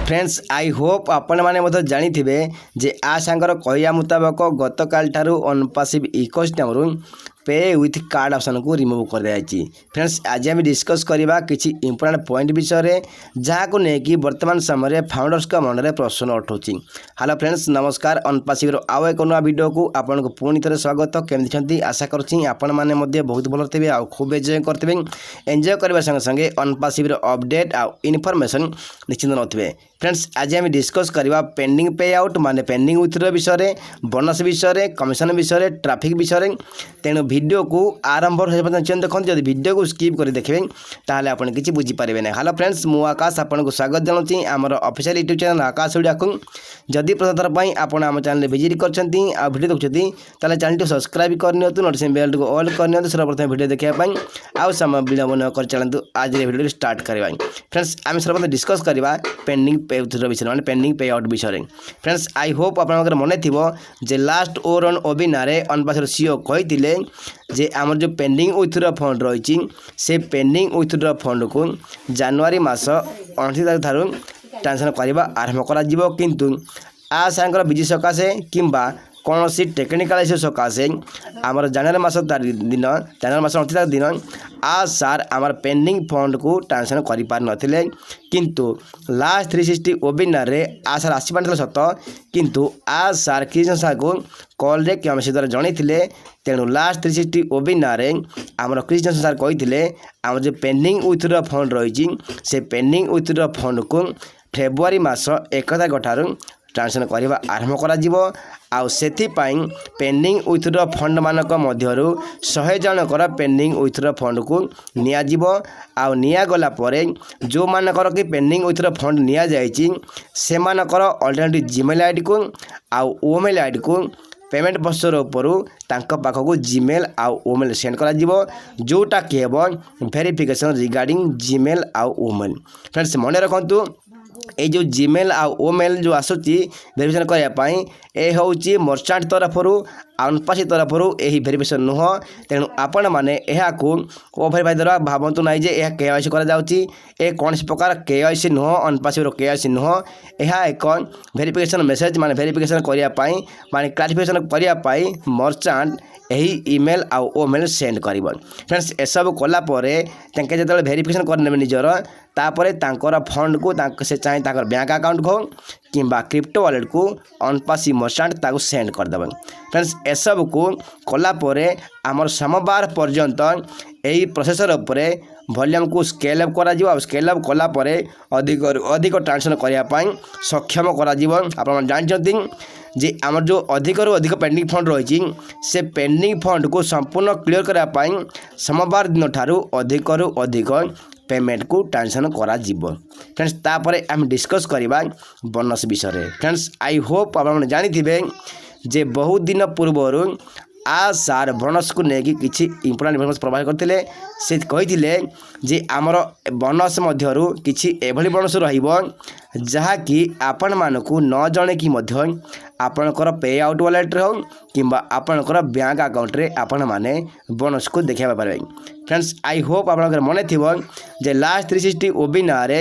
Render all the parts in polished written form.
Friends I hope आपण मैंने जानी जे आ सांगर कहया मुताबक गत काल ठारू अनपासिव इकोसिस्टम पे विथ कार्ड ऑप्शन को रिमूव कर दिया। फ्रेंड्स आज आम डिस्कस करवा किसी इंपोर्टेंट पॉइंट विषय जहाँ को लेकिन वर्तमान समय फाउंडर्स का मन में प्रश्न उठाऊँच। हेलो फ्रेंड्स नमस्कार, अनपासिव आउ एक नुआ वीडियो को आपको पुणी थे स्वागत। केमती आशा करुँची आपण मैंने बहुत भल थे आ खूब एंजॉय करते। एंजॉय करने संगे संगे अनपासिव अपडेट आ इनफॉरमेशन निश्चिंत नथिबे। फ्रेंड्स आज आम डिस्कस करवा पेंडिंग पे आउट माने पेंडिंग विथड्रॉ विषय, बोनस विषय, कमिशन विषय, ट्रैफिक विषय। तेणु वीडियो को आरंभ देखते जब वीडियो को स्किप कर देखिए ताहले आपन किसी बुझीपारे ना। हेलो फ्रेंड्स मु आकाश आपको स्वागत जनाऊँ आमर ऑफिशियल यूट्यूब चैनल आकाश ओडिया को। जदि प्रथम थर पर आप आम चैनल विजिट कर वीडियो देखते ताले चैनल को सब्सक्राइब करनी नोटिफिकेशन बेल को ऑल करनी सर्वप्रथम वीडियो देखापी आउ समय विलंब न कर चलतु आज वीडियो स्टार्ट करवा। फ्रेंड्स आम सर्वप्रथम डिस्कस करवा पेंडिंग पे विषय माने पेंडिंग पे आउट विषय। फ्रेंड्स आई होप आप मन थी जे लास्ट ओवर ऑन ओबिनार अनपासिव सीओ कहते जे आमर जो पेंडिंग विथड्रॉ फंड रही से पेंडिंग विथड्रॉ फंड को जनवरी मास 29 तारीख ठारू ट्रांसफर करने आरंभ करा किंतु आ सांगर विजय सकाशे किंबा कौन सी टेक्निकल इश्यू सकाशे आमर जनवरी मास दिन जनवरी मास 29 तारीख दिन आ सार आमर पेंडिंग फंड को ट्रांसफर कर पार नथिले किंतु लास्ट 360 वेबिनार रे आ सार आसी पारथिले सत किंतु आ सार कृष्ण सार को कॉल रे केमसी द्वारा जणैथिले। तेणु लास्ट 360 वेबिनार रे आमर कृष्ण सार कहिथिले आमर जो पेंडिंग विथड्रॉ फंड रही से पेंडिंग विथड्रॉ फंड को फेब्रुआरी मास 1 तारीख ठारू ट्रांसफर करने आरंभ कर पेंडिंग विथड्रॉ फंड मानक मध्यरु 100 जनकर पेंडिंग विथड्रॉ फंड को निगला जो मानकर कि पेंडिंग विथड्रॉ फंड निया जायछि से मानकर अल्टरनेटिव जीमेल आईडी को आउ ओमेल आईडी को पेमेंट प्रोसेसर उपरू तांका पाखक जीमेल आउ ओमेल सेंड करा जोटा कि वेरिफिकेशन रिगार्डिंग जीमेल आउ ओमेल। फ्रेंड्स मन रखु ये जो जीमेल आ ओमेल जो आसूची वेरिफिकेशन करने ये हूँ मर्चाट तरफ अनपासी तरफ यही वेरिफिकेशन नुह। तेणु आपण मैंने ओभेरीफाई द्वारा भावतु ना जे यह केवाईसी कर कौन प्रकार केवाईसी नुह अनपासी केवाईसी नुह यह एक वेरिफिकेशन मेसेज माने वेरिफिकेशन करने माने क्लारिफिकेशन करने मर्चाट यही ईमेल आउ ओमेल सेंड कर। फ्रेंड्स ए सब कलापर जो वेरिफिकेशन करने निजर तापर तांकर फंड को से चाहे बैंक अकाउंट को किंबा क्रिप्टो वॉलेट को अनपासी मर्चाट ताको सेंड करदे। फ्रेंड्स ए सब को कलापर आमर सोमवार पर्यंत यही प्रोसेसर उपरे वॉल्यूम को स्केल अप करा स्केल अप कलापर अधिक अधिक ट्रांसफर करने सक्षम करा। आप जानते जे आमर जो अधिक अधिक पेंडिंग फंड रही से पेंडिंग फंड को संपूर्ण क्लियर करने सोमवार दिन ठारू अधिक अधिक पेमेंट को ट्रांसफर करा। फ्रेंड्स तापर आम डिस्कस करवा बोनस विषय। फ्रेंड्स आई होप आप जानी जे बहुत दिन पूर्व आ सार बोनस को लेकिन किसी इंपोर्टेंट इनफॉरमेशन प्रोवाइड करते से कही जे आमर बोनस मध्यरु किसी एभली बोनस रहिबो जहाँकि आपण मानकु न जणे कि मध्य आपणकर पे आउट वॉलेट हो किंबा आपणकर बैंक अकाउंट रे आपण माने बोनस को देखा पारे। फ्रेंड्स आई होप आप मन थी जे लास्ट 360 वेबिनार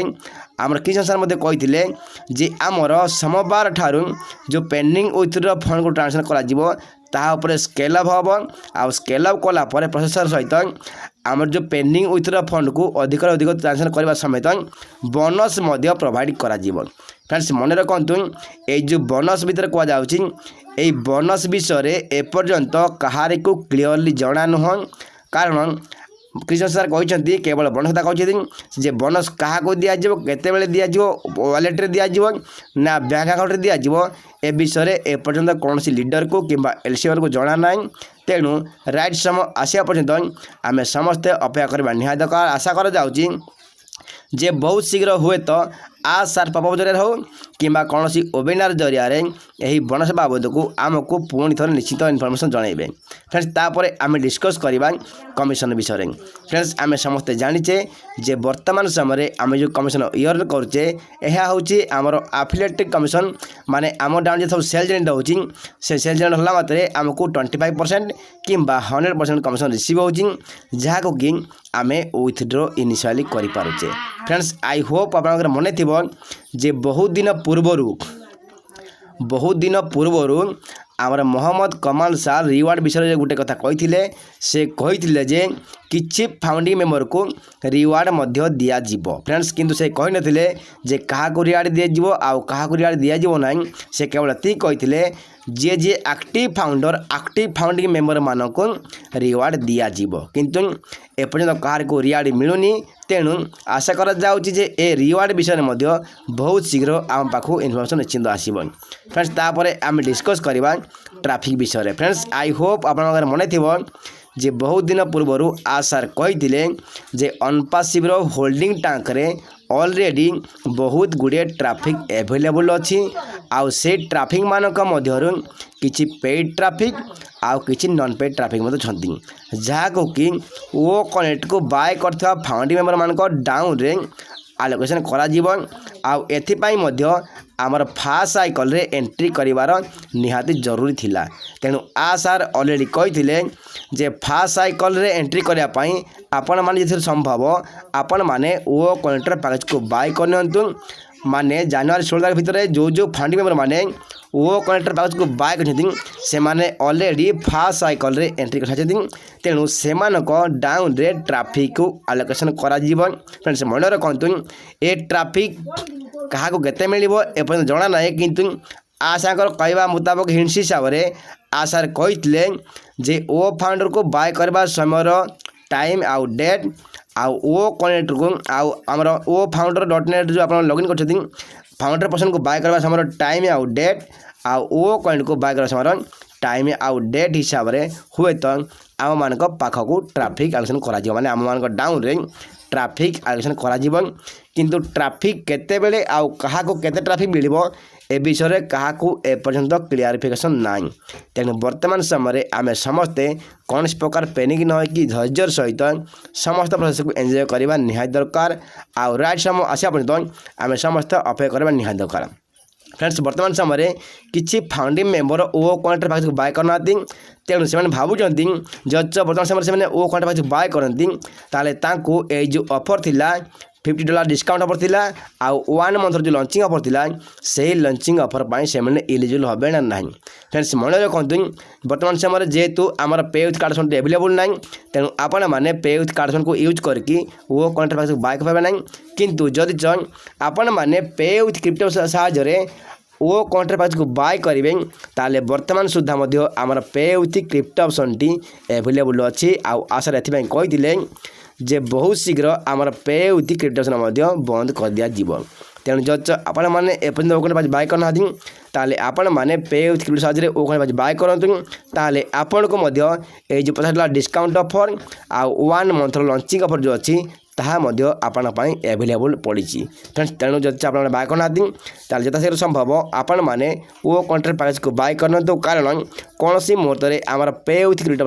आमर कृष्ण सर मध्य कही जे आमर सोमवार ठारू जो पेंडिंग विथड्रॉ फंड को ट्रांसफर करा तापर स्केल अप हम आ स्केल अप कलापर प्रोसेसर सहित आमर जो पेंडिंग विथड्रॉ फंड को अधिक अधिक ट्रांसफर करने समेत बोनस प्रोवाइड करा। फ्रेंड्स मन रखु ये जो बोनस भितर कहुच्छी बोनस विषय एपर्यंत कहार को क्लीयरली जना नुह। कारण कृष्ण सर कहते केवल बोनस कथा कहते जे बोनस क्या दिज्व केत दिज्व वॉलेट रे दिज्व ना बैंक अकाउंट रे दिज्व ए विषय एपर्यंत कौन लीडर को किंबा एलसीआर को जना ना। तेणु राइट समय आसा पर्यंत आम समस्ते अपेक्षा करवा निहाय दरकार। आशा कर जाउची जे बहुत शीघ्र हुए तो आ सार पॉपअप जरिया हो किंबा कौन वेबिनार जरिया यही बोनस बाबद को आमको पुणी थोड़े निश्चित इनफॉरमेशन जनइबे। फ्रेंड्स तापर आम डिस्कस करवा कमिशन विषय। फ्रेंड्स आम समस्ते जानीचे जे वर्तमान समय आम जो कमिशन इयर करुचे यह हूँ आमर एफिलिएट कमिशन माने आम डाउन सब सेल जेनेट होची से सेल जेनेट होला मात्रे आमको 25% किंबा 100% कमिशन रिसीव होची जहाँ को कि आम विथड्रॉ इनिशियली करि पारुचे। फ्रेंड्स आई होप आप मन थी जे बहुत दिन पूर्वरु आमर मोहम्मद कमाल साल रिवार्ड विषय गोटे कथा कही से कही जे किछि फाउंडिंग मेंबर को रिवार्ड मध्य दिया जीवो फ्रेंड्स किंतु से कही नथिले जे कहा को रिवार्ड दिया जीवो आउ कहा को रिवार्ड दिया जीवो नाही से केवल ती कही जे एक्टिव फाउंडिंग मेंबर मानक रिवार्ड दिया जीवो किंतु एपर्यंत कहार को रिवार्ड मिलुनी तेणु आशा करा जाउची जे ए रिवार्ड विषय मध्य बहुत शीघ्र आम पाखु इन्फॉर्मेशन निश्चिंत आसीबो फ्रेंड्स तापरे आम डिस्कस करबा ट्रैफिक विषय फ्रेंड्स आई होप आपन मने थिबो जे बहुत दिन पूर्व आ सर कही जे अनपासिव होल्डिंग टैंक रे ऑलरेडी बहुत गुड़े ट्रैफिक अवेलेबल अच्छी आउ से ट्रैफिक मानक मध्यरु किछि पेड ट्रैफिक आउ किछि नॉन पेड ट्रैफिक मत छंती जहाँ को कि वो कनेक्ट को बाय करथवा फाउंडिंग मेंबर मानक डाउन रे आलोकेशन करा जीवन आउ एथिपाई मध्य आमर फास्ट साइकल रे एंट्री करिवार निहाती जरूरी थिला तेणु आ सार ऑलरेडी कही जे फास्ट साइकल रे एंट्री करिया पई आपण माने जे संभव आपण माने वो कनेक्टर पैकेज को बाय करनियंतु माने जनवरी 16 तारिख भितर जो फंडिंग मेंबर माने वो कनेक्टर पैकेज को बाय करछथि से माने ऑलरेडी फास्ट साइकल रे एंट्री करछथि तेणु से मानक डाउन रे ट्रैफिक को अलोकेशन करा जीवन फ्रेंड्स मन रखंतु ए ट्रैफिक कहा को केते मिलिबो एपर्यंत जणा नाही किंतु आशाकर कहवा मुताबिक हिंट्स हिसाब से आशार कही जे ओ फाउंडर को बाय करबा समय टाइम आउ डेट आउ ओ कनेक्टर को आउ आमर ओ फाउंडर.net जो आप लॉगिन करछथि फाउंडर पर्सन को बाय करबा समय टाइम आउ डेट आउ ओ कनेक्ट को बाय करबा समय टाइम आउ डेट हिसाब से हुए तो आम मान पाख को ट्रैफिक आलोचन करा माने आम मान डाउन रे ट्रैफिक आलोचन करा किंतु ट्रैफिक केते बेले आउ कहा को केते ट्रैफिक मिलिबो ए विषय कहा एपर्यंत क्लियरिफिकेशन नाई तेणु वर्तमान समय आम समस्ते कौन प्रकार पैनिक न कि धैर्य सहित समस्त प्रोसेस को एंजॉय करवा निहाय दरकार आउ राइट समय आसा पर्यंत आम समस्त अपेक्षा करवा निहाय दरकार फ्रेंड्स वर्तमान समय किसी फाउंडिंग मेंबर ओ कनेक्टर पैकेज को बाय करना तेणु से भावुं जज वर्तमान समय से ओ कनेक्टर पैकेज बाय करती ताले ए जो ऑफर थिला $50 डिस्काउंट ऑफर थिला आउ 1 मंथ जो लॉन्चिंग ऑफर थिला से लॉन्चिंग ऑफर पाई से मैंने एलिजिबल होबे ना नहीं फ्रेंड्स मन रखंतु वर्तमान समय जेहेतु आमर पे विथ कार्ड अवेलेबल ना तेणु आपण मैंने पे विथ कार्ड को यूज करके वो कनेक्टर पैकेज बाय कर ना किंतु जदि आपण मैंने पे विथ क्रिप्टो साहाय्य वो कनेक्टर पैकेज को बाय करेंगे ताले वर्तमान सुधा मध्य आमर पे with crypto option T available अच्छी आउ आशा एथि कही जे बहुत शीघ्र आमर पे विथ क्रिप्टो बंद कर दिया जीव तेणु जज आपण मैंने एपर्यंत ओ कनेक्टर पैकेज बाय करना ताले आपण माने पे विथ क्रिप्टो साहाय्य ओ कनेक्टर पैकेज बाय करंतु ताले आपण को मध्य ए जो $50 डिस्काउंट ऑफर आउ 1 मंथ लॉन्चिंग ऑफर जो अच्छी ताहा मध्य आपण पाई अवेलेबल पड़ी फ्रेंड्स तेणु जब आप बाय करना ताले जथा शीघ्र संभव आपण माने वो कनेक्टर पैकेज को बाय करना कारण कौन सी मुहूर्त में आमर पे विथ क्रिप्टो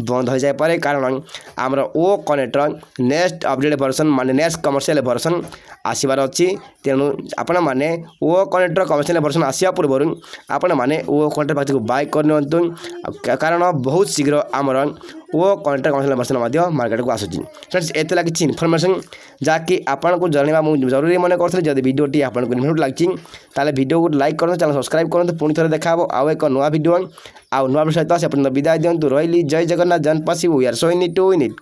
बंद हो जाए कारण आमर ओ कनेक्टर नेक्स्ट अपडेट वर्जन माने नेक्स्ट कमर्शियल वर्जन आसबार अच्छी तेणु आपण मैंने ओ कनेक्टर कमर्शियल वर्जन आसवा पूर्व आपण मैंने ओ कनेक्टर पैकेज को बाय कर कारण बहुत शीघ्र आमर वो कनेक्टर कमर्शियल वर्जन मार्केट को आसूँ फ्रेंड्स एतला किसी इनफॉरमेशन जहाँकि आपको जानवा मुझे जरूरी मन करी जब भिडियोटी आपको इनफॉर्मेटिव लगी ताले वीडियो को लाइक करूँ चैनल सब्सक्राइब करूँ पुणी थे देखा आउ एक नुआ वीडियो आउ नुआ सहित से विदाय दिंतु रही जय जगन्नाथ जनपासी we are so in it to in it.